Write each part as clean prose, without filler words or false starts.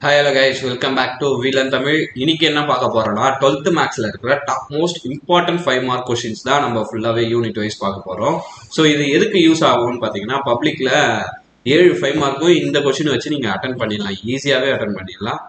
Hi hello guys, welcome back to வீலன் தமிழ். இன்னைக்கு என்ன பார்க்க போறோம்னா 12th மேக்ஸ்ல இருக்கிற top most important 5 mark questions தான் நம்ம ஃபுல்லாவே யூனிட் வைஸ் பார்க்க போறோம். ஸோ இது எதுக்கு யூஸ் ஆகும்னு பார்த்தீங்கன்னா, பப்ளிக்ல 7 5 மார்க்கும் இந்த கொஸ்டின் வச்சு நீங்க அட்டன் பண்ணிடலாம், ஈஸியாவே அட்டன் பண்ணிடலாம்.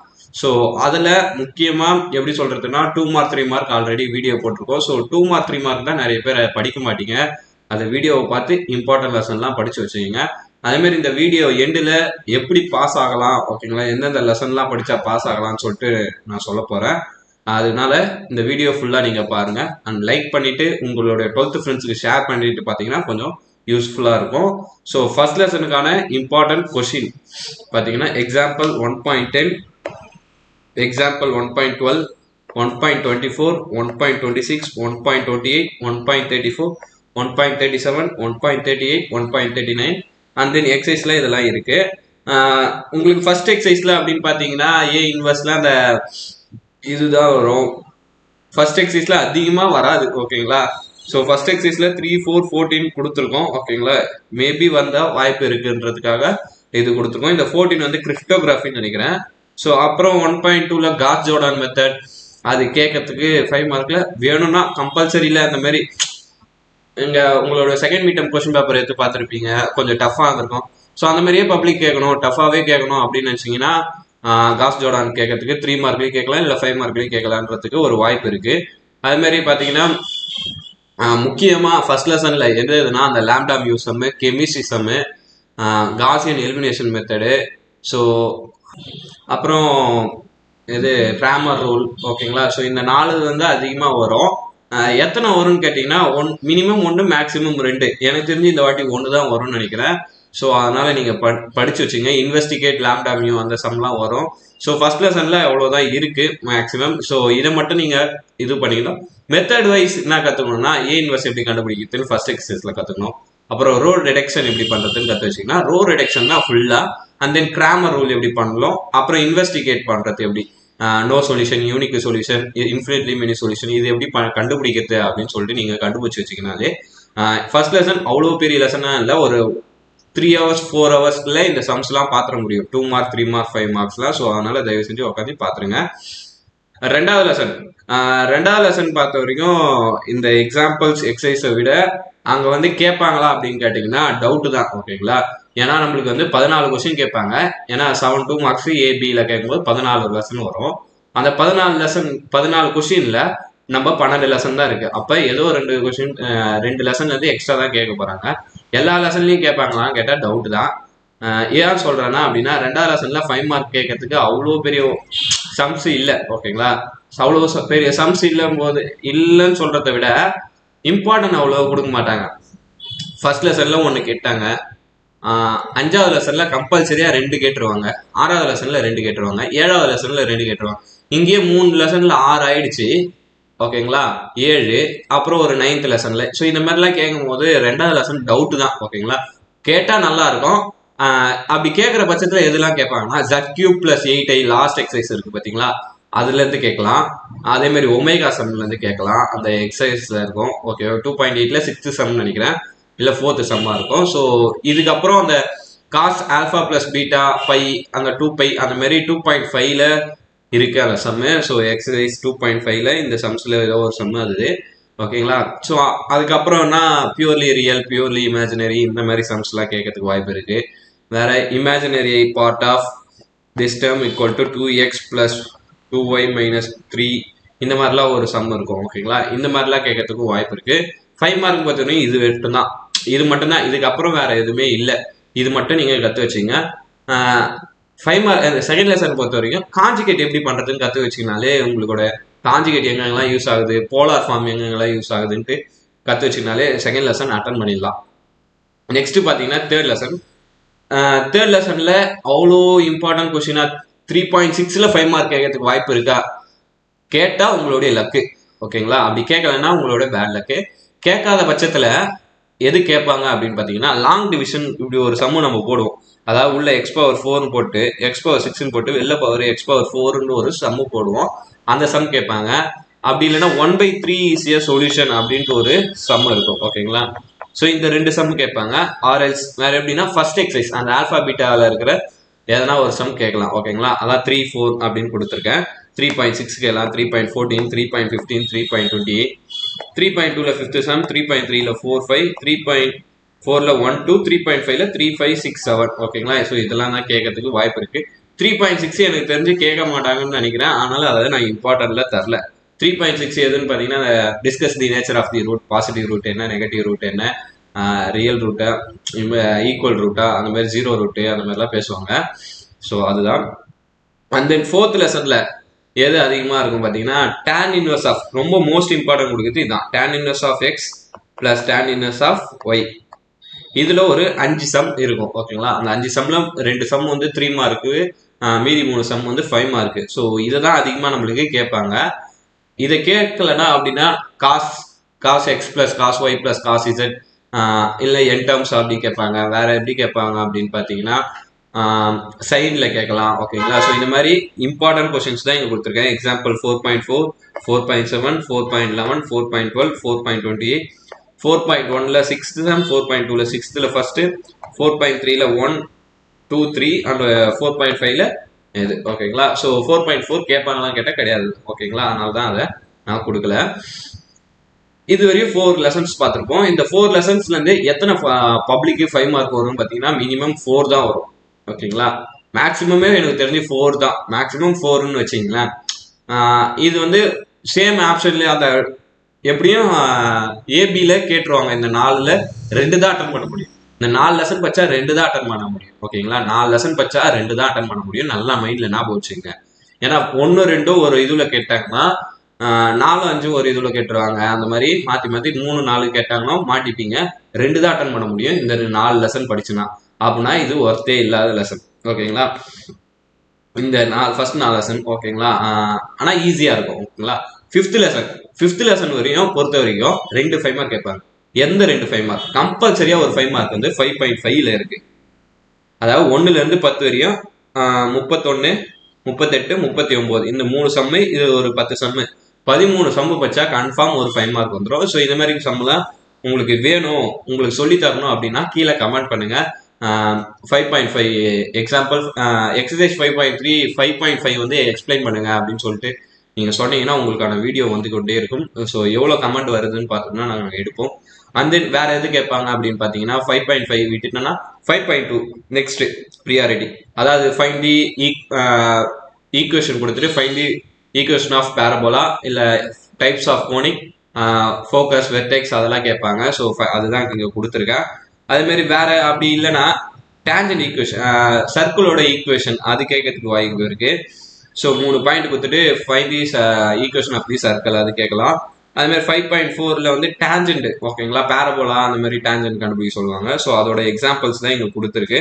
ஸோ அதில் முக்கியமாக எப்படி சொல்றதுன்னா 2 மார்க் 3 மார்க் ஆல்ரெடி வீடியோ போட்டிருக்கோம். ஸோ 2 மார்க் 3 மார்க் தான் நிறைய பேர் படிக்க மாட்டீங்க. அந்த வீடியோவை பார்த்து இம்பார்ட்டன்ட் லெசன்லாம் படிச்சு வச்சுக்கோங்க. அதே மாதிரி இந்த வீடியோ எண்டில் எப்படி பாஸ் ஆகலாம், ஓகேங்களா, எந்தெந்த லெசன்லாம் படித்தா பாஸ் ஆகலாம்னு சொல்லிட்டு நான் சொல்ல போகிறேன். அதனால இந்த வீடியோ ஃபுல்லாக நீங்கள் பாருங்கள் அண்ட் லைக் பண்ணிவிட்டு உங்களுடைய 12th ஃப்ரெண்ட்ஸுக்கு ஷேர் பண்ணிட்டு பார்த்தீங்கன்னா கொஞ்சம் யூஸ்ஃபுல்லாக இருக்கும். ஸோ ஃபர்ஸ்ட் லெசனுக்கான இம்பார்ட்டன்ட் கொஷின் பார்த்தீங்கன்னா எக்ஸாம்பிள் 1.10, எக்ஸாம்பிள் 1.12, 1.24, 1.26, 1.28, 1.34, 1.37, 1.38, 1.39 அண்ட் தென் எக்ஸசைஸ்ல இதெல்லாம் இருக்கு. உங்களுக்கு ஃபர்ஸ்ட் எக்ஸசைஸ்ல அப்படின்னு பார்த்தீங்கன்னா ஏ இன்வெர்ஸ்ல அந்த இதுதான் வரும். ஃபர்ஸ்ட் எக்ஸசைஸ்ல அதிகமாக வராது, ஓகேங்களா. ஸோ ஃபர்ஸ்ட் எக்ஸசைஸ்ல 3, 4, 14 கொடுத்துருக்கோம், ஓகேங்களா. மேபி வந்தால் வாய்ப்பு இருக்குன்றதுக்காக இது கொடுத்துருக்கோம். இந்த 14 வந்து கிரிப்டோகிராஃபின்னு நினைக்கிறேன். ஸோ அப்புறம் 1.2ல காஸ் ஜோர்டான் மெத்தட், அது கேட்கறதுக்கு 5 மார்க்ல வேணும்னா கம்பல்சரியில் அந்த மாதிரி இங்கே உங்களோட செகண்ட் மீட்டம் கொஸ்டின் பேப்பர் எடுத்து பார்த்துருப்பீங்க, கொஞ்சம் டஃப்பாக இருக்கும். ஸோ அந்த மாதிரியே பப்ளிக் கேட்கணும், டஃபாகவே கேட்கணும் அப்படின்னு நினச்சிங்கன்னா காஸ் ஜோர்டான் கேட்கறதுக்கு 3 மார்க்லையும் கேட்கலாம், இல்லை 5 மார்க்லையும் கேட்கலான்றதுக்கு ஒரு வாய்ப்பு இருக்குது. அதுமாரி பார்த்தீங்கன்னா முக்கியமாக ஃபர்ஸ்ட் லெசனில் எது எதுனா அந்த லாம்டா மியூ சம்மு, கெமிஸ்ட்ரி சம்மு, காசியன் எலிமினேஷன் மெத்தடு, ஸோ அப்புறம் இது கிராமர் ரூல், ஓகேங்களா. ஸோ இந்த 4 வந்து அதிகமாக வரும். எத்தனை வரும்னு கேட்டிங்கன்னா மினிமம் 1, மேக்ஸிமம் 2. எனக்கு தெரிஞ்சு இந்த வாட்டி 1 தான் வரும்னு நினைக்கிறேன். ஸோ அதனால நீங்கள் படிச்சு வச்சுங்க. இன்வெஸ்டிகேட், லாம்டா மியூ அந்த சம்லாம் வரும். ஸோ ஃபர்ஸ்ட் லெசனில் அவ்வளோதான் இருக்குது மேக்ஸிமம். ஸோ இதை மட்டும் நீங்கள் இது பண்ணிக்கலாம். மெத்தட் வைஸ் என்ன கற்றுக்கணும்னா ஏ இன்வெர்ஸ் எப்படி கண்டுபிடிக்கிறதுன்னு ஃபர்ஸ்ட் எக்ஸசைஸில் கற்றுக்கணும். அப்புறம் ரோ ரிடக்ஷன் எப்படி பண்ணுறதுன்னு கற்று வச்சிங்கன்னா ரோ ரிடக்ஷன் தான் ஃபுல்லாக. அண்ட் தென் கிராமர் ரூல் எப்படி பண்ணலாம், அப்புறம் இன்வெஸ்டிகேட் பண்ணுறது எப்படி, no solution, unique solution, infinitely many solution, இது எப்படி கண்டுபிடிக்கிறது அப்படின்னு சொல்லிட்டு நீங்கள் கண்டுபிடிச்சி வச்சிங்கனாலே ஃபர்ஸ்ட் லெசன் அவ்வளோ பெரிய லெசனாக இல்லை, ஒரு 3 hours 4 ஹவர்ஸ்க்குள்ள இந்த சம்ஸ்லாம் பார்த்துட முடியும். 2 மார்க் 3 மார்க் 5 மார்க்ஸ்லாம். ஸோ அதனால தயவு செஞ்சு உட்காந்து பார்த்துருங்க. ரெண்டாவது லெசன் பார்த்த வரைக்கும் இந்த எக்ஸாம்பிள்ஸ் எக்ஸசைஸை விட அங்கே வந்து கேட்பாங்களா அப்படின்னு கேட்டிங்கன்னா டவுட்டு தான், ஓகேங்களா. ஏன்னா நம்மளுக்கு வந்து 14 கொஸ்டின் கேட்பாங்க. ஏன்னா 7 மார்க்ஸ் ஏபியில் கேட்கும்போது 14 லெசன் வரும். அந்த 14 கொஸ்டின்ல நம்ம 12 லெசன் தான் இருக்கு. அப்போ ஏதோ 2 லெசன் வந்து எக்ஸ்ட்ரா தான் கேட்க போறாங்க. எல்லா லெசன்லையும் கேட்பாங்களான்னு கேட்டால் டவுட் தான். ஏன் சொல்றேன்னா அப்படின்னா ரெண்டாவது லெசன்ல 5 மார்க் கேட்கறதுக்கு அவ்வளோ பெரிய சம்ஸ் இல்லை, ஓகேங்களா. அவ்வளோ பெரிய சம்ஸ் இல்லைன்னு சொல்றதை விட இம்பார்ட்டன்ட் அவ்வளோ கொடுக்க மாட்டாங்க. ஃபர்ஸ்ட் லெசன்ல 1 கேட்டாங்க, 5வது லெசன்ல கம்பல்சரியா 2 கேட்டுருவாங்க, 6வது லெசன்ல 2 கேட்டுருவாங்க, 7வது லெசன்ல 2 கேட்டுருவாங்க. இங்கேயே 3 லெசன்ல 6 ஆயிடுச்சு, ஓகேங்களா. 7 அப்புறம் ஒரு 9th லெசன்ல. ஸோ இந்த மாதிரிலாம் கேட்கும் போது 2வது லெசன் டவுட் தான், ஓகேங்களா. கேட்டா நல்லா இருக்கும். அப்படி கேட்குற பட்சத்தில் எதெல்லாம் கேட்பாங்கன்னா Z³ + 8i லாஸ்ட் எக்ஸசைஸ் இருக்கு பார்த்தீங்களா, அதுலேருந்து கேட்கலாம். அதே மாதிரி ஒமேகா சம்லேருந்து கேட்கலாம், அந்த எக்ஸசைஸில் இருக்கும், ஓகே. 2.8ல 6th சம் நினைக்கிறேன், இல்லை 4th சம்மாக இருக்கும். ஸோ இதுக்கப்புறம் அந்த காஸ் ஆல்ஃபா + பீட்டா பை, அந்த 2π அந்த மாதிரி 2.5ல இருக்கு அந்த சம்மு. ஸோ எக்ஸசைஸ் 2.5ல இந்த சம்ஸில் ஏதோ ஒரு சம்மு அது, ஓகேங்களா. ஸோ அதுக்கப்புறம்னா பியூர்லி ரியல், பியூர்லி இமேஜினரி, இந்த மாதிரி சம்ஸ்லாம் கேட்கறதுக்கு வாய்ப்பு இருக்கு. வேற imaginary part of this term equal to 2x + 2y - 3, இந்த மாதிரிலாம் ஒரு சம் இருக்கும், ஓகேங்களா. இந்த மாதிரிலாம் கேட்கறதுக்கும் வாய்ப்பு இருக்கு. 5 மார்க் பார்த்தோன்னே இது மட்டும்தான், இதுக்கப்புறம் வேற எதுவுமே இல்லை. இது மட்டும் நீங்கள் கற்று வச்சிங்க. 5 மார்க் செகண்ட் லெசன் பொறுத்த வரைக்கும் காஞ்சிகேட் எப்படி பண்ணுறதுன்னு கற்று வச்சிங்கனாலே உங்களோட காஞ்சிகேட் எங்கெங்கெல்லாம் யூஸ் ஆகுது, போலார் ஃபார்ம் எங்கெங்கெல்லாம் யூஸ் ஆகுதுன்ட்டு கற்று வச்சிங்கனாலே செகண்ட் லெசன் அட்டன் பண்ணிடலாம். நெக்ஸ்ட் பார்த்தீங்கன்னா தேர்ட் லெசனில் அவ்வளோ இம்பார்ட்டன்ட் கொஸ்டினாக 3.6ல 5 மார்க் கேட்கறதுக்கு வாய்ப்பு இருக்கா? கேட்டால் உங்களுடைய லக்கு, ஓகேங்களா. அப்படி கேட்கலன்னா உங்களோட பேட் லக்கு. கேட்காத பட்சத்தில் எது கேட்பாங்க அப்படின்னு பார்த்தீங்கன்னா லாங் டிவிஷன், இப்படி ஒரு சம்மு நம்ம போடுவோம். அதாவது உள்ள x⁴ போட்டு x⁴ போட்டு வெளில x⁴ ஒரு சம்மு போடுவோம். அந்த சம் கேட்பாங்க. அப்படி இல்லைன்னா 1/3 இஸ் எ சொல்யூஷன் அப்படின்ட்டு ஒரு சம் இருக்கும், ஓகேங்களா. ஸோ இந்த 2 சம் கேட்பாங்க. ஆர்எல்ஸ் வேற எப்படின்னா ஃபர்ஸ்ட் எக்ஸசைஸ் அந்த ஆல்ஃபா பீட்டாவில் இருக்கிற எதனா ஒரு சம் கேட்கலாம். ஓகேங்களா, அதான் 3 4 அப்படின்னு கொடுத்துருக்கேன். 3.6 கேட்கலாம், 3.14, 3.15, 3.28, 3.2ல ஃபிஃப்த் சம், 3.3ல 4 5, 3.4ல 1 2, 3.5ல 3 5 6 7. ஓகேங்களா, ஸோ இதெல்லாம் தான் கேட்கறதுக்கு வாய்ப்பு இருக்கு. 3.6 எனக்கு தெரிஞ்சு கேட்க மாட்டாங்கன்னு நினைக்கிறேன், அதனால அதை நான் இம்பார்ட்டன்ட்ல தரல. 3.6 எதுன்னு பார்த்தீங்கன்னா, discuss the nature of the root, positive root என்ன, நெகட்டிவ் ரூட் என்ன, ரியல் ரூட்டா, ஈக்குவல் ரூட்டா, அந்த மாதிரி ஜீரோ ரூட்டு, அந்த மாதிரிலாம் பேசுவாங்க. ஸோ அதுதான். அண்ட் தென் ஃபோர்த் லெசன்ல எது அதிகமாக இருக்கும் பார்த்தீங்கன்னா, tan இன்வர்ஸ் ஆஃப், ரொம்ப மோஸ்ட் இம்பார்ட்டன்ட் கொடுக்குறது இதுதான். tan inverse of x plus tan inverse of y. இதுல ஒரு 5 சம் இருக்கும். ஓகேங்களா, அந்த 5 சம்ல 2 சம் வந்து 3 மார்க்கு, மீதி 3 சம் வந்து 5 மார்க்கு. ஸோ இதை தான் அதிகமாக நம்மளுக்கு கேட்பாங்க. இதை கேட்கலன்னா அப்படின்னா cos x plus cos y plus cos z, இல்லை என் டேர்ம்ஸ் அப்படி கேட்பாங்க. வேற எப்படி கேட்பாங்க அப்படின்னு பார்த்தீங்கன்னா, சைடில் கேட்கலாம். ஓகேங்களா, ஸோ இந்த மாதிரி இம்பார்ட்டன்ட் கொஸ்டின்ஸ் தான் இங்கே கொடுத்துருக்கேன். எக்ஸாம்பிள் 4.4, 4.7, 4.11, 4.12, 4.28, 4.1ல 6th சம், 4.2ல 6th ஃபர்ஸ்ட், 4.3ல 1 2 3 அண்ட் 4.5ல இது. ஓகேங்களா, ஸோ 4.4 கேட்பாங்களாம் கேட்டால் கிடையாது. ஓகேங்களா, அதனால தான் அதை நான் கொடுக்கல. இது வரையும் 4 லெசன்ஸ் பார்த்துருப்போம். இந்த 4 லெசன்ஸ்லேருந்து எத்தனை பப்ளிக்கு 5 மார்க் வரும்னு பார்த்தீங்கன்னா, மினிமம் 4 தான் வரும். ஓகேங்களா, மேக்ஸிமமே எனக்கு தெரிஞ்சு 4 தான், மேக்ஸிமம் 4ன்னு வச்சிங்களேன். இது வந்து சேம் ஆப்ஷன்ல அந்த எப்படியும் ஏபியில் கேட்டுருவாங்க. இந்த 4ல் 2 தான் அட்டன் பண்ண முடியும். இந்த 4 லெசன் பச்சா 2 தான் அட்டன் பண்ண முடியும். ஓகேங்களா, 4 லெசன் பச்சா 2 தான் அட்டன் பண்ண முடியும். நல்லா மைண்டில் ஞாபகம் வச்சுங்க. ஏன்னா 1 2 ஒரு இதில் கேட்டாங்கன்னா 4 5 ஒரு இதுல கேட்டுருவாங்க. அந்த மாதிரி மாத்தி மாத்தி 3 4 கேட்டாங்கன்னா மாட்டிப்பீங்க. 2 தான் அட்டன் பண்ண முடியும் இந்த 4 லெசன் படிச்சுனா. அப்படின்னா இது ஒர்த்தே இல்லாத லெசன். ஓகேங்களா, இந்த ஃபர்ஸ்ட் 4 லெசன். ஓகேங்களா, ஆனா ஈஸியா இருக்கும். ஓகேங்களா, ஃபிஃப்த் லெசன் வரையும் பொறுத்த வரைக்கும் 2 5 மார்க் கேட்பாங்க. எந்த 2 5 மார்க்? கம்பல்சரியா ஒரு 5 மார்க் வந்து 5.5ல இருக்கு. அதாவது 1ல இருந்து 10 வரையும் 31 38 39 இந்த 3 சம்மு, இது ஒரு 10 சம்மு, 13 சம்மு பச்சா கன்ஃபார்ம் ஒரு 5 மார்க் வந்துடும். ஸோ இந்த மாதிரி சம்முலாம் உங்களுக்கு வேணும், உங்களுக்கு சொல்லி தரணும் அப்படின்னா கீழே கமெண்ட் பண்ணுங்க. 5.5 எக்ஸாம்பிள், எக்ஸசைஸ் 5.3 5.5 வந்து எக்ஸ்பிளைன் பண்ணுங்க அப்படின்னு சொல்லிட்டு நீங்க சொன்னீங்கன்னா உங்களுக்கான வீடியோ வந்து கொண்டே இருக்கும். ஸோ எவ்வளோ கமெண்ட் வருதுன்னு பார்த்தோம்னா நாங்கள் எடுப்போம். அண்ட் தென் வேற எது கேட்பாங்க அப்படின்னு பார்த்தீங்கன்னா, 5.5 விட்டுட்டோம்னா 5.2 நெக்ஸ்ட் ப்ரியாரிட்டி. அதாவது ஃபைண்ட் தி ஈக்குவேஷன் கொடுத்துட்டு find the equation of parabola, இல்லை types of conic, focus, vertex, அதெல்லாம் கேட்பாங்க. ஸோ அதுதான் இங்கே கொடுத்துருக்கேன். அதேமாரி வேற அப்படி இல்லைன்னா டேஞ்சன்ட் ஈக்குவேஷன், சர்க்கிளோட ஈக்குவேஷன் அது கேட்கறதுக்கு வாய்ப்பு இருக்கு. ஸோ 3 பாயிண்ட் கொடுத்துட்டு find the equation of the circle அது கேட்கலாம். அது மாதிரி 5.4ல வந்து டேஞ்சன்ட். ஓகேங்களா, பேரபோலா அந்த மாதிரி டேஞ்சன்ட் கண்டுபிடிக்க சொல்லுவாங்க. ஸோ அதோட எக்ஸாம்பிள்ஸ் தான் இங்கே கொடுத்துருக்கு.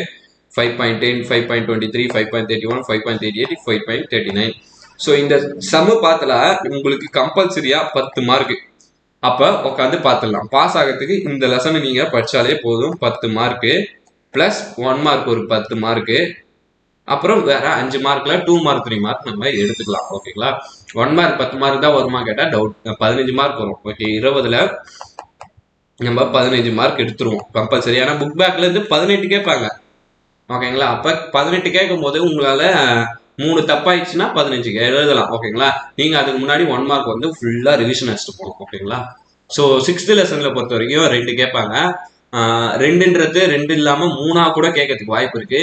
5.10, 5.23, 5.31, 5.38, 5.39. ஸோ இந்த சம பாத்துல உங்களுக்கு கம்பல்சரியா 10 மார்க். அப்ப உட்காந்து பார்த்துடலாம். பாஸ் ஆகிறதுக்கு இந்த லெசனை நீங்க படிச்சாலே போதும். 10 மார்க்கு பிளஸ் 1 மார்க் ஒரு 10 மார்க்கு, அப்புறம் வேற 5 மார்க்ல 2 மார்க் 3 மார்க் நம்ம எடுத்துக்கலாம். ஓகேங்களா, 1 மார்க் 10 மார்க் தான் வருமா கேட்டா டவுட். 15 மார்க் வரும். ஓகே, 20ல நம்ம 15 மார்க் எடுத்துருவோம் கம்பல்சரி. ஏன்னா புக் பேக்ல இருந்து 18 கேட்பாங்க. ஓகேங்களா, அப்ப 18 கேட்கும் போது உங்களால 3 தப்பாயிடுச்சுன்னா 15 எழுதலாம். ஓகேங்களா, நீங்க அதுக்கு முன்னாடி 1 மார்க் வந்து ஃபுல்லா ரிவிஷன் அடிச்சுட்டு போகணும். ஓகேங்களா, ஸோ 6th லெசன்ல பொறுத்த வரைக்கும் 2 கேட்பாங்க. 2ன்றது 2 இல்லாம 3 கூட கேட்கறதுக்கு வாய்ப்பு இருக்கு.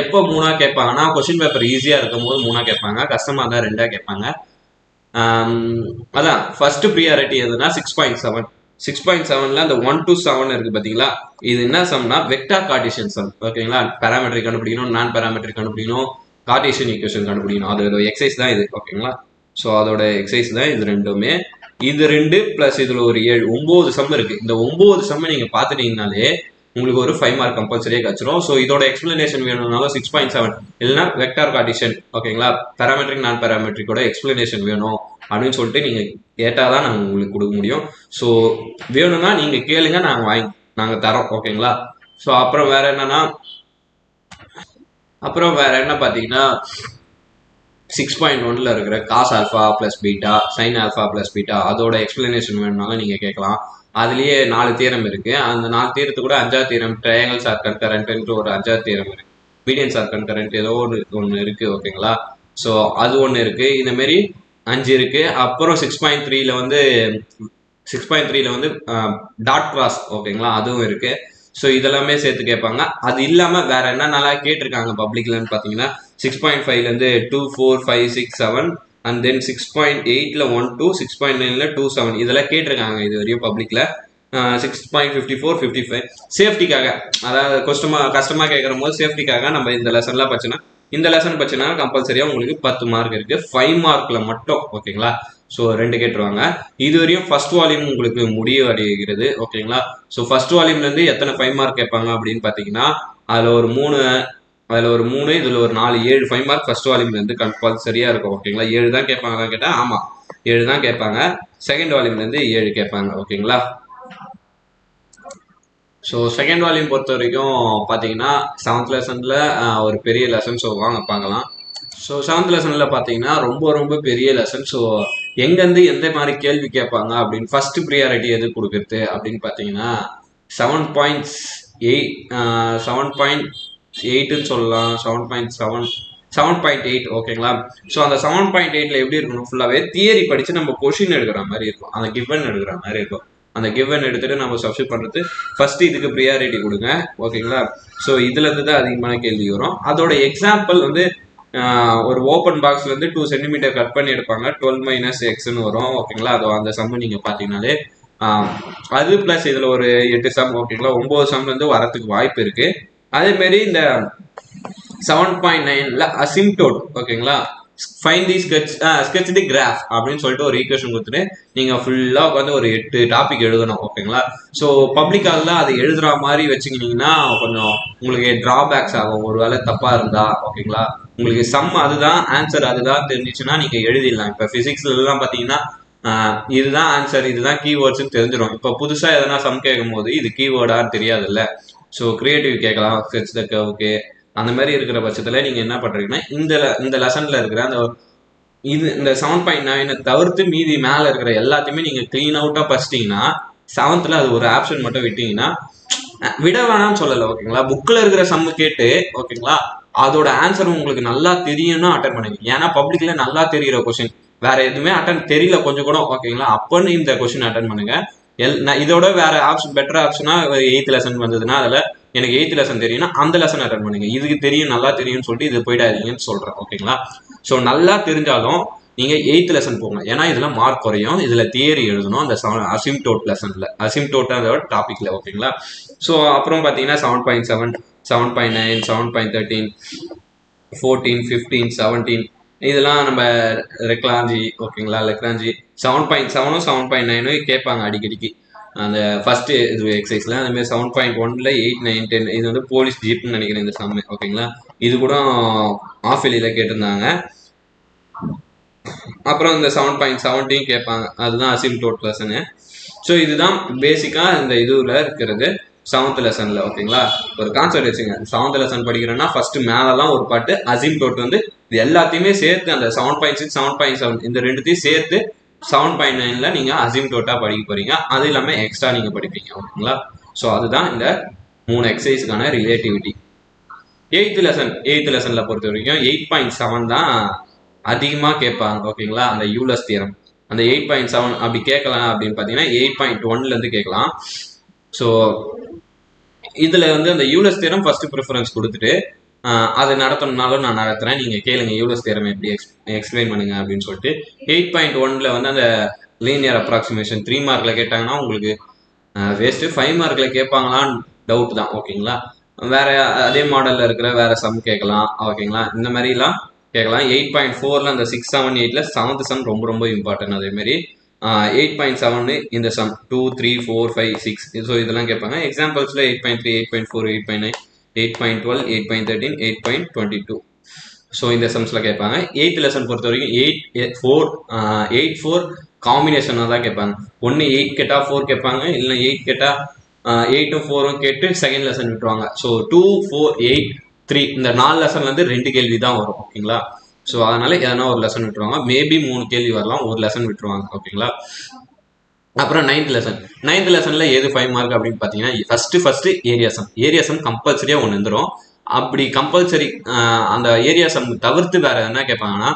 எப்போ 3 கேட்பாங்கன்னா, கொஸ்டின் பேப்பர் ஈஸியா இருக்கும் போது 3 கேட்பாங்க, கஷ்டமா தான் 2 கேட்பாங்க. அதான் ஃபர்ஸ்ட் ப்ரியாரிட்டி எதுனா 6.7. 6.7ல அந்த 1 to 7 இருக்கு பாத்தீங்களா, இது என்ன சம்னா வெக்டார் கார்டீசியன் சம். ஓகேங்களா, பேராமெட்ரிக் கண்டுபிடிக்கணும், நான் பேராமெட்ரிக் கண்டுபிடிக்கணும், கார்டீசியன் ஈக்குவேஷன் கண்டுபிடிக்கணும். அதோட எக்ஸசைஸ் தான் இது. ஓகேங்களா, ஸோ அதோட எக்ஸசைஸ் தான் இது ரெண்டுமே. இது 2 பிளஸ் இதுல ஒரு 7 9 சம் இருக்கு. இந்த 9 சம் நீங்க பாத்துட்டீங்கனாலே உங்களுக்கு ஒரு 5 மார்க் கம்பல்சரியா கிடைச்சிரும். ஸோ இதோட எக்ஸ்பிளனேஷன் வேணும்னாலும் 6.7 இல்லைன்னா வெக்டார் கார்டீசியன், ஓகேங்களா, பேராமெட்ரிக் நான் பேராமெட்ரிக்கோட எக்ஸ்பிளனேஷன் வேணும் அப்படின்னு சொல்லிட்டு நீங்க கேட்டாதான் நாங்கள் உங்களுக்கு கொடுக்க முடியும். ஸோ வேணும்னா நீங்க கேளுங்க, நாங்க தரோம். ஓகேங்களா, ஸோ அப்புறம் வேற என்ன பாத்தீங்கன்னா, 6.1ல இருக்கிற cos alpha plus beta, sine alpha plus beta, அதோட எக்ஸ்பிளனேஷன் வேணும்னாலும் நீங்க கேட்கலாம். அதுலயே 4 தியரம் இருக்கு. அந்த 4 தியரத்து கூட 5வது தியரம் ட்ரையாங்கிள்ஸ் ஆர் கன்கரண்ட் ஒரு 5வது தியரம் இருக்கு. மீடியன்ஸ் ஆர் கன்கரண்ட் ஏதோ ஒன்று இருக்கு ஓகேங்களா. ஸோ அது ஒன்று இருக்கு, இந்த மாதிரி 5 இருக்கு. அப்புறம் 6.3ல வந்து 6.3ல வந்து டாட் கிராஸ் ஓகேங்களா, அதுவும் இருக்கு. ஸோ இதெல்லாமே சேர்த்து கேட்பாங்க. அது இல்லாமல் வேற என்னென்னலாம் கேட்டிருக்காங்க பப்ளிக்லன்னு பார்த்தீங்கன்னா 6.5லேருந்து 2, 4, 5, 6, 7 அண்ட் தென் 6.8ல 1, 2, 6.9ல 2, 7 இதெல்லாம் கேட்டிருக்காங்க இது வரையும் பப்ளிக்ல. 6.54, 55 சேஃப்டிக்காக, அதாவது கஷ்டமா கேட்குற போது சேஃப்டிக்காக நம்ம இந்த லெசன்லாம் படிச்சுன்னா இந்த லெசன் படிச்சுன்னா கம்பல்சரியா உங்களுக்கு 10 மார்க் இருக்கு. 5 மார்க்ல மட்டும் ஓகேங்களா. ஸோ 2 கேட்டுருவாங்க. இது வரையும் ஃபர்ஸ்ட் வால்யூம் உங்களுக்கு முடிவடைகிறது ஓகேங்களா. ஸோ ஃபர்ஸ்ட் வால்யூம்ல இருந்து எத்தனை 5 மார்க் கேட்பாங்க அப்படின்னு பார்த்தீங்கன்னா அதில் ஒரு 3 இதில் ஒரு 4, 7 5 மார்க் ஃபர்ஸ்ட் வால்யூம்ல இருந்து கம்பல்சரியா இருக்கும் ஓகேங்களா. 7 தான் கேட்பாங்க கேட்டால் ஆமாம் 7 தான் கேட்பாங்க. செகண்ட் வால்யூம்ல இருந்து 7 கேட்பாங்க ஓகேங்களா. ஸோ செகண்ட் வால்யூம் பொறுத்த வரைக்கும் பார்த்தீங்கன்னா 7th லெசனில் ஒரு பெரிய லெசன். ஸோ வாங்க பார்க்கலாம். ஸோ 7th லெசனில் பார்த்தீங்கன்னா ரொம்ப ரொம்ப பெரிய லெசன். ஸோ எங்கேருந்து எந்த மாதிரி கேள்வி கேட்பாங்க அப்படின்னு ஃபர்ஸ்ட் ப்ரியாரிட்டி எது கொடுக்குறது அப்படின்னு பார்த்தீங்கன்னா 7.8ன்னு சொல்லலாம். 7.8 ஓகேங்களா. ஸோ அந்த 7.8ல எப்படி இருக்கணும், ஃபுல்லாகவே தியரி படித்து நம்ம கொஷின் எடுக்கிற மாதிரி இருக்கும், அந்த கிவன் எடுக்கிற மாதிரி இருக்கும். அந்த கிவன் எடுத்துட்டு நம்ம சப்ஸ்டிட் பண்ணுறது ஃபர்ஸ்ட் இதுக்கு ப்ரியாரிட்டி கொடுங்க ஓகேங்களா. ஸோ இதுலேருந்து தான் அதிகமான கேள்வி வரும். அதோட எக்ஸாம்பிள் வந்து ஒரு ஓப்பன் பாக்ஸ்ல இருந்து 2 சென்டிமீட்டர் கட் பண்ணி எடுப்பாங்க, 12 - xன்னு வரும் ஓகேங்களா. அது அந்த சம்மு நீங்க பாத்தீங்கன்னாலே அது பிளஸ் இதுல ஒரு 8 சம் ஓகேங்களா, 9 சம்ல இருந்து வரத்துக்கு வாய்ப்பு இருக்கு. அதே மாதிரி இந்த 7.9ல அசிம்டோட் ஓகேங்களா, ஃபைண்ட் தி ஸ்கெட்ச் தி கிராஃப் அப்படின்னு சொல்லிட்டு ஒரு ஈக்குவேஷன் கொடுத்துட்டு நீங்க ஃபுல்லா உட்காந்து ஒரு 8 டாபிக் எழுதணும் ஓகேங்களா. ஸோ பப்ளிக்கால அதை எழுதுற மாதிரி வச்சுக்கிட்டீங்கன்னா கொஞ்சம் உங்களுக்கு டிராபேக்ஸ் ஆகும், ஒருவேளை தப்பா இருந்தா ஓகேங்களா. உங்களுக்கு சம் அதுதான் ஆன்சர் அதுதான் தெரிஞ்சிச்சுன்னா நீங்க எழுதிடலாம். இப்ப பிசிக்ஸ்ல எல்லாம் பாத்தீங்கன்னா இதுதான் ஆன்சர் இதுதான் கீவேர்ட்ஸ்ன்னு தெரிஞ்சிடும். இப்ப புதுசா எதனா சம் கேட்கும் போது இது கீவேர்டான்னு தெரியாது இல்ல. ஸோ கிரியேட்டிவ் கேட்கலாம், ஸ்கெட்ச் த கர்வ்க்கு அந்த மாதிரி இருக்கிற பட்சத்துல நீங்க என்ன பண்றீங்கன்னா இந்த லெசன்ல இருக்கிற அந்த இந்த 7.9 தவிர்த்து மீதி மேல இருக்கிற எல்லாத்தையுமே நீங்க கிளீன் அவுட்டா படிச்சிட்டீங்கன்னா 7th அது ஒரு ஆப்ஷன் மட்டும் விட்டீங்கன்னா விட வேணாம்னு சொல்லல ஓகேங்களா. புக்ல இருக்கிற சம்மு கேட்டு ஓகேங்களா அதோட ஆன்சர் உங்களுக்கு நல்லா தெரியும்னா அட்டன் பண்ணுங்க. ஏன்னா பப்ளிக்ல நல்லா தெரிகிற கொஸ்டின் வேற எதுவுமே அட்டன் தெரியல கொஞ்சம் கூட ஓகேங்களா, அப்பன்னு இந்த கொஸ்டின் அட்டன் பண்ணுங்க. இதோட வேற ஆப்ஷன் பெட்டர் ஆப்ஷனா 8th லெசன் வந்ததுன்னா அதுல எனக்கு 8th லெசன் தெரியும்னா அந்த லெசன் அட்டன் பண்ணுங்க. இதுக்கு தெரியும் நல்லா தெரியும்னு சொல்லிட்டு இது போயிடாதீங்கன்னு சொல்றேன் ஓகேங்களா. ஸோ நல்லா தெரிஞ்சாலும் நீங்க 8th லெசன் போங்க, ஏன்னா இதுல மார்க் குறையும். இதுல தியரி எழுதணும் அந்த அசிம்டோட் லெசன்ல, அசிம்டோட் அதோட டாபிக்ல ஓகேங்களா. ஸோ அப்புறம் பாத்தீங்கன்னா 7.7, 7.9, 7.13, 14, 15, 17 இதெல்லாம் நம்ம ரெக்லாஞ்சி ஓகேங்களா. லெக்ராஞ்சி 7.7ம் 7.9 கேட்பாங்க அடிக்கடிக்கு அந்த ஃபர்ஸ்ட் இது எக்ஸசைஸ்ல. அந்த மாதிரி 7.1ல 8, 9, 10 இது வந்து போலீஸ் ஜீப்னு நினைக்கிறேன் இந்த சம் ஓகேங்களா. இது கூட ஆஃப் வெளியில கேட்டிருந்தாங்க. அப்புறம் இந்த 7.17 கேட்பாங்க, அதுதான் அசிம்டோட் லெசனு. ஸோ இதுதான் பேசிக்கா இந்த இதுல இருக்கிறது 7th லெசன்ல ஓகேங்களா. ஒரு கான்செப்ட் வச்சுங்க, 7th லெசன் படிக்கிறேன்னா ஃபர்ஸ்ட் மேலலாம் ஒரு பாட்டு அசிம்டோட் வந்து இது எல்லாத்தையுமே சேர்த்து அந்த 7.6, 7.7 இந்த ரெண்டுத்தையும் சேர்த்து 7.9ல நீங்க அசிம்டோட்டா படிக்க போறீங்க. அது இல்லாம எக்ஸ்ட்ரா நீங்க படிப்பீங்க ஓகேங்களா. ஸோ அதுதான் இந்த 3 எக்ஸசைஸ்க்கான ரிலேட்டிவிட்டி. 8th லெசன்ல பொறுத்த வரைக்கும் 8.7 தான் அதிகமாக கேட்பாங்க ஓகேங்களா. அந்த யூலர்ஸ் தியரம் அந்த 8.7 அப்படி கேட்கலாம் அப்படின்னு பார்த்தீங்கன்னா 8.1ல இருந்து கேட்கலாம். ஸோ இதுல வந்து அந்த யூலர்ஸ் தியரம் ஃபர்ஸ்ட் ப்ரிஃபரன்ஸ் கொடுத்துட்டு அது நடத்தணும்னாலும் நான் நடத்துறேன், நீங்க கேளுங்க யூலர்ஸ் தியரம் எப்படி எக்ஸ்பிளைன் பண்ணுங்க அப்படின்னு சொல்லிட்டு. 8.1ல வந்து அந்த லீனியர் அப்ராக்சிமேஷன் 3 மார்க்ல கேட்டாங்கன்னா உங்களுக்கு வேஸ்ட். 5 மார்க்ல கேட்பாங்களான்னு டவுட் தான் ஓகேங்களா. வேற அதே மாடல்ல இருக்கிற வேற சம் கேட்கலாம் ஓகேங்களா, இந்த மாதிரிலாம் கேட்கலாம். 8.4ல அந்த 6, 7, 8ல 7th சம் ரொம்ப ரொம்ப இம்பார்ட்டன்ட். அதே மாதிரி 8.7 இந்த சம் 2, 3, 4, 5, 6 ஸோ இதெல்லாம் கேட்பாங்க. எக்ஸாம்பிள்ஸ்ல 8.3, 8.4, 8.9, 8.12, 8.13, 8.22 ஸோ இந்த சம்ஸ்ல கேட்பாங்க. 8th லெசன் பொறுத்த வரைக்கும் 8, 4 காம்பினேஷனாக தான் கேட்பாங்க. ஒன்று 8 கேட்டா 4 கேட்பாங்க, இல்லை 8 கேட்டா 8ம் 4ம் கேட்டு செகண்ட் லெசன் விட்டுருவாங்க. ஸோ 2, 4, 8, 3 இந்த 4 லெசன்ல இருந்து 2 கேள்வி தான் வரும் ஓகேங்களா. ஸோ அதனால எதனா ஒரு லெசன் விட்டுருவாங்க, மேபி 3 கேள்வி வரலாம், ஒரு லெசன் விட்டுருவாங்க ஓகேங்களா. அப்புறம் 9th லெசன்ல எது 5 மார்க் அப்படின்னு பார்த்தீங்கன்னா ஃபர்ஸ்ட் ஏரியா சம் கம்பல்சரியா ஒன்று வந்துடும். அப்படி கம்பல்சரி அந்த ஏரியா சம் தவிர்த்து வேற என்ன கேட்பாங்கன்னா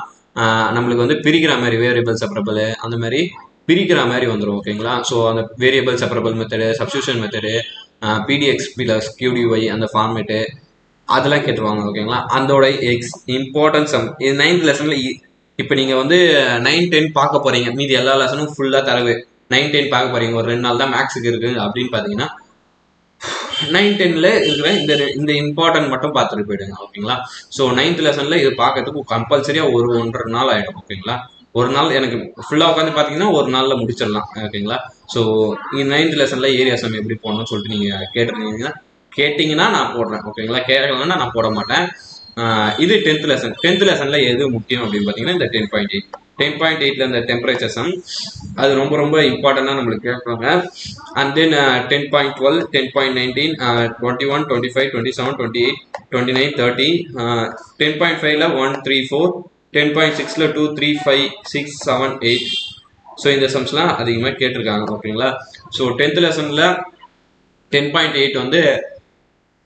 நம்மளுக்கு வந்து பிரிக்கிற மாதிரி வேரியபிள் செப்பரபிள் அந்த மாதிரி பிரிக்கிற மாதிரி வந்துடும் ஓகேங்களா. ஸோ அந்த variable separable method, substitution method, P dx plus Q dy அந்த ஃபார்மேட்டு அதெல்லாம் கேட்டுருவாங்க ஓகேங்களா. அதோட இம்பார்ட்டன்ஸ் இது 9th லெசன்ல. இப்போ நீங்கள் வந்து 9, 10 பார்க்க போறீங்க, மீதி எல்லா லெசனும் ஃபுல்லாக தரவு 9, 10 பார்க்க போறீங்க, ஒரு 2 நாள் தான் மேக்ஸுக்கு இருக்கு அப்படின்னு பார்த்தீங்கன்னா 9, 10ல இருக்கிற இந்த இம்பார்ட்டன்ட் மட்டும் பார்த்துட்டு போயிடுங்க ஓகேங்களா. ஸோ 9th லெசன்ல இது பார்க்கறதுக்கு கம்பல்சரியா 1-1.5 நாள் ஆயிடும் ஓகேங்களா. ஒரு நாள் எனக்கு ஃபுல்லாக உட்காந்து பார்த்தீங்கன்னா ஒரு நாளில் முடிச்சிடலாம் ஓகேங்களா. ஸோ 9th லெசன்ல ஏரியா சம் எப்படி போடணும்னு சொல்லிட்டு நீங்கள் கேட்டிங்கன்னா நான் போடுறேன் ஓகேங்களா. கேட்கலன்னா நான் போட மாட்டேன். இது 10th லெசன். 10th லெசன்ல எது முக்கியம் அப்படின்னு பார்த்தீங்கன்னா இந்த 10.8ல இந்த டெம்பரேச்சர் சம் அது ரொம்ப ரொம்ப இம்பார்ட்டண்டாக நம்மளுக்கு கேட்பாங்க. And then 10.12, 10.19, 21, 25, 27, 28, 29, 30, 10.5ல 1, 3, 4, 10.6ல 2, 3, 5, 6, 7, 8. ஸோ இந்த சம்ஸ்லாம் அதிகமாக கேட்டிருக்காங்க ஓகேங்களா. ஸோ 10th லெசன்ல 10.8 வந்து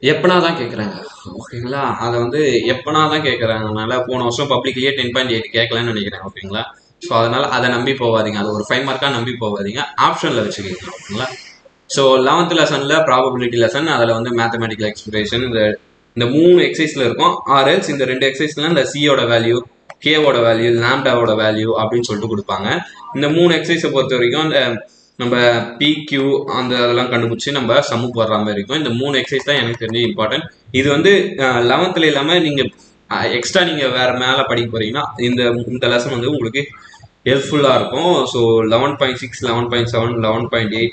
எப்பனா தான் கேட்குறாங்க ஓகேங்களா. அதை வந்து எப்பனா தான் கேட்குறாங்கனால போன வருஷம் பப்ளிக்லேயே 10.8 கேட்கலன்னு நினைக்கிறேன் ஓகேங்களா. ஸோ அதனால அதை நம்பி போகாதீங்க, அது ஒரு 5 மார்க்காக நம்பி போகாதீங்க, ஆப்ஷனில் வச்சுக்கிங்க ஓகேங்களா. ஸோ 11th லெசனில் ப்ராபபிலிட்டி லெசன், அதில் வந்து மேத்தமெட்டிக்கல் எக்ஸ்பிரஷன் இந்த 3 எக்ஸசைஸில் இருக்கும். ஆர்எல்ஸ் இந்த 2 எக்ஸசைஸ்ல இந்த சியோட வேல்யூ, கேவோட வேல்யூ, லாம்டாவோட வேல்யூ அப்படின்னு சொல்லிட்டு கொடுப்பாங்க. இந்த 3 எக்ஸசைஸை பொறுத்த வரைக்கும் அந்த நம்ம பிக்யூ அந்த அதெல்லாம் கண்டுபிடிச்சி நம்ம சம்மு போடுற மாதிரி இருக்கும். இந்த 3 எக்ஸசைஸ் தான் எனக்கு தெரிஞ்சு இம்பார்ட்டன்ட். இது வந்து 11th இல்லாமல் நீங்கள் எக்ஸ்ட்ரா நீங்கள் வேற மேலே படிக்க போறீங்கன்னா இந்த லெசன் வந்து உங்களுக்கு ஹெல்ப்ஃபுல்லாக இருக்கும். ஸோ 11.6, 11.7, 11.8,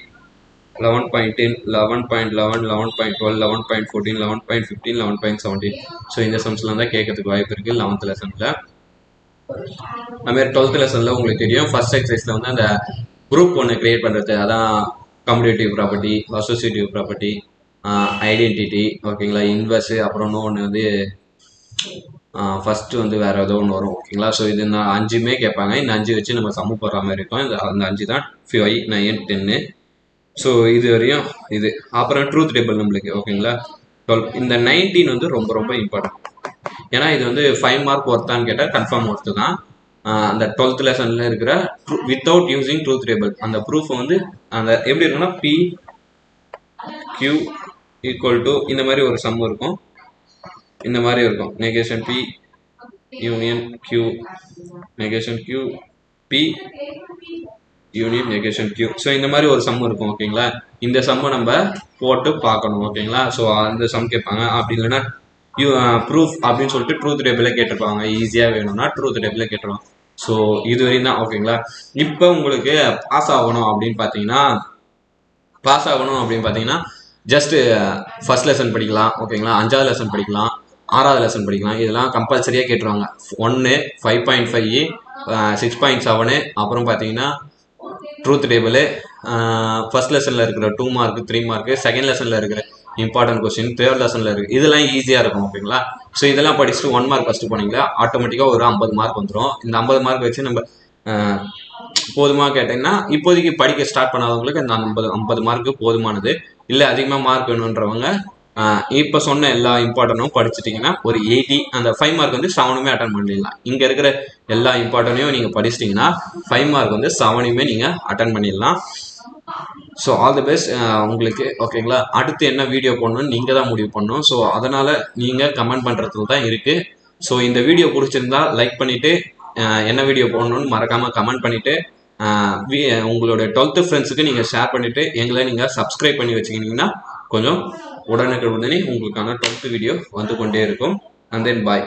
11.10, 11.11, 11.12, 11.14, 11.15, 11.17. ஸோ இந்த சம்ஸ்லாம் தான் கேட்கறதுக்கு வாய்ப்பு இருக்குது 11th லெசனில். அதுமாதிரி 12th லெசனில் உங்களுக்கு தெரியும் ஃபர்ஸ்ட் எக்ஸசைஸில் வந்து அந்த குரூப் ஒன்று கிரியேட் பண்ணுறது, அதான் commutative property, associative property, identity ஓகேங்களா, இன்வெர்ஸு, அப்புறம் இன்னொன்று வந்து ஃபஸ்ட்டு வந்து வேறு ஏதோ ஒன்று வரும் ஓகேங்களா. ஸோ இது நான் 5மே கேட்பாங்க. இந்த 5 வச்சு நம்ம சம்மு போடுற மாதிரி இருக்கும். அந்த 5 தான் 5, 9, 10. ஸோ இது வரையும் இது. அப்புறம் ட்ரூத் டேபிள் நம்மளுக்கு ஓகேங்களா. 12 இந்த 19 வந்து ரொம்ப ரொம்ப இம்பார்ட்டன்ட். ஏன்னா இது வந்து 5 மார்க் ஒர்த்தான்னு கேட்டால் கன்ஃபார்ம் ஒர்த்து தான். அந்த 12th லெசன்ல இருக்கிற வித்தவுட் யூசிங் ட்ரூத் டேபிள் அந்த ப்ரூஃப் வந்து அந்த எப்படி இருக்குன்னா பி கியூ ஈக்குவல் டு இந்த மாதிரி ஒரு சம் இருக்கும். இந்த மாதிரி இருக்கும் negation p union q, negation q p union negation q. So இந்த மாதிரி ஒரு சம் இருக்கும் ஓகேங்களா. இந்த சம்மை நம்ம போட்டு பார்க்கணும் ஓகேங்களா. ஸோ அந்த சம் கேட்பாங்க. அப்படி இல்லைன்னா ப்ரூஃப் அப்படின்னு சொல்லிட்டு ட்ரூத் டேபிளே கேட்டிருப்பாங்க. ஈஸியாக வேணும்னா ட்ரூத் டேபிளே கேட்டுருவாங்க. ஸோ இது வரையும் தான் ஓகேங்களா. இப்போ உங்களுக்கு பாஸ் ஆகணும் அப்படின்னு பார்த்தீங்கன்னா ஜஸ்ட் ஃபர்ஸ்ட் லெசன் படிக்கலாம் ஓகேங்களா, 5வது லெசன் படிக்கலாம், 6வது லெசன் படிக்கலாம். இதெல்லாம் கம்பல்சரியாக கேட்டுருவாங்க. 1, 5.5, 6.7, அப்புறம் பார்த்தீங்கன்னா ட்ரூத் டேபிள், ஃபர்ஸ்ட் லெசனில் இருக்கிற 2 மார்க் 3 மார்க், செகண்ட் லெசனில் இருக்கிற இம்பார்ட்டன்ட் கொஸ்டின், தேர்ட் லெசனில் இருக்குது. இதெல்லாம் ஈஸியாக இருக்கும் ஓகேங்களா. ஸோ இதெல்லாம் படிச்சுட்டு 1 மார்க் ஃபஸ்ட்டு போனீங்களா ஆட்டோமேட்டிக்காக ஒரு 50 மார்க் வந்துடும். இந்த 50 மார்க் வச்சு நம்ம போதுமா கேட்டிங்கன்னா இப்போதைக்கு படிக்க ஸ்டார்ட் பண்ணாதவங்களுக்கு இந்த 50 மார்க்கு போதுமானது. இல்லை அதிகமாக மார்க் வேணுன்றவங்க இப்போ சொன்ன எல்லா இம்பார்ட்டனும் படிச்சுட்டிங்கன்னா ஒரு 80, அந்த 5 மார்க் வந்து 7மே அட்டன் பண்ணிடலாம். இங்கே இருக்கிற எல்லா இம்பார்ட்டனையும் நீங்கள் படிச்சிட்டிங்கன்னா 5 மார்க் வந்து 7மே நீங்கள் அட்டன் பண்ணிடலாம். ஸோ ஆல் தி பெஸ்ட் உங்களுக்கு ஓகேங்களா. அடுத்து என்ன வீடியோ போடணும்னு நீங்கள் தான் முடிவு பண்ணணும். ஸோ அதனால் நீங்கள் கமெண்ட் பண்ணுறதுல தான் இருக்குது. ஸோ இந்த வீடியோ பிடிச்சிருந்தா லைக் பண்ணிவிட்டு என்ன வீடியோ போடணும்னு மறக்காமல் கமெண்ட் பண்ணிவிட்டு உங்களோட 12th ஃப்ரெண்ட்ஸுக்கு நீங்கள் ஷேர் பண்ணிவிட்டு எங்களை நீங்கள் சப்ஸ்கிரைப் பண்ணி வச்சுக்கிட்டிங்கன்னா கொஞ்சம் உடனே உங்களுக்கான 12th வீடியோ வந்து கொண்டே இருக்கும். And then bye.